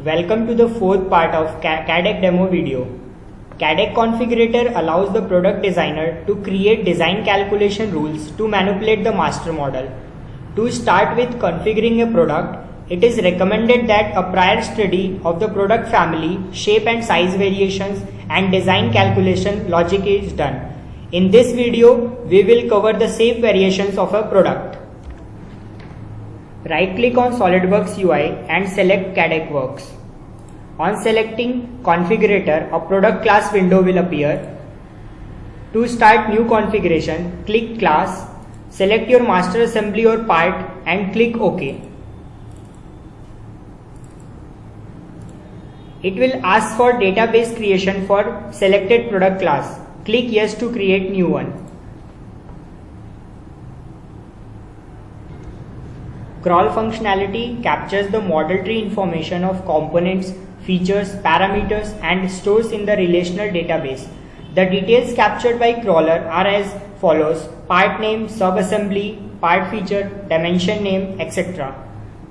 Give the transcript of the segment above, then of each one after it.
Welcome to the fourth part of CADEC demo video. CADEC configurator allows the product designer to create design calculation rules to manipulate the master model. To start with configuring a product, it is recommended that a prior study of the product family, shape and size variations and design calculation logic is done. In this video, we will cover the shape variations of a product. Right-click on SolidWorks UI and select CADEC Works. On selecting Configurator, a product class window will appear. To start new configuration, click Class, select your master assembly or part and click OK. It will ask for database creation for selected product class. Click Yes to create new one. Crawl functionality captures the model tree information of components, features, parameters and stores in the relational database. The details captured by crawler are as follows: part name, subassembly, part feature, dimension name, etc.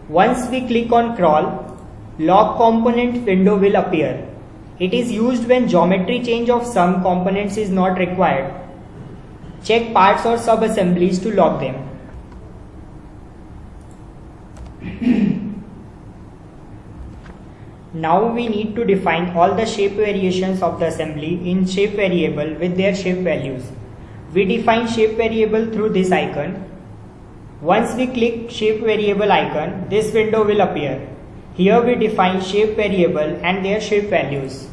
Once we click on crawl, log component window will appear. It is used when geometry change of some components is not required. Check parts or subassemblies to log them. Now we need to define all the shape variations of the assembly in shape variable with their shape values. We define shape variable through this icon. Once we click shape variable icon, this window will appear. Here we define shape variable and their shape values.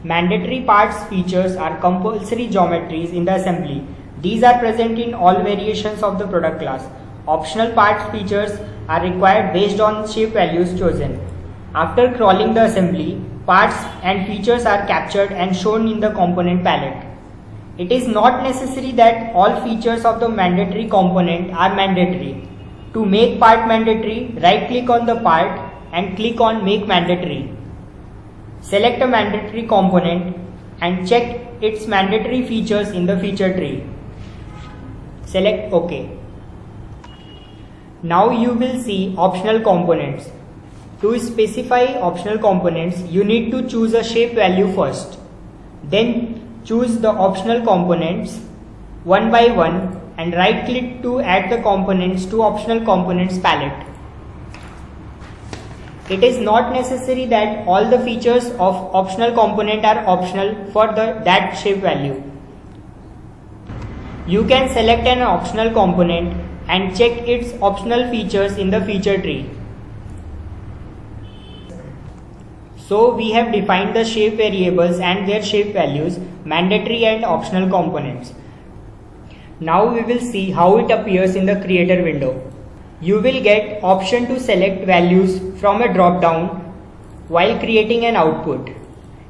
Mandatory parts features are compulsory geometries in the assembly. These are present in all variations of the product class. Optional parts features are required based on shape values chosen. After crawling the assembly, parts and features are captured and shown in the component palette. It is not necessary that all features of the mandatory component are mandatory. To make part mandatory, right-click on the part and click on Make Mandatory. Select a mandatory component and check its mandatory features in the feature tree. Select OK. Now you will see optional components. To specify optional components, you need to choose a shape value first. Then choose the optional components one by one and right click to add the components to optional components palette. It is not necessary that all the features of optional component are optional for that shape value. You can select an optional component and check its optional features in the feature tree. So we have defined the shape variables and their shape values, mandatory and optional components. Now we will see how it appears in the creator window. You will get option to select values from a drop down while creating an output.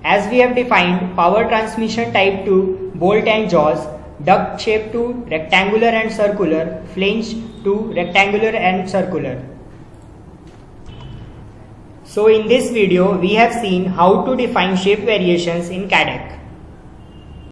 As we have defined power transmission type to bolt and jaws, duct shape to rectangular and circular, flange to rectangular and circular. So in this video we have seen how to define shape variations in CADEC.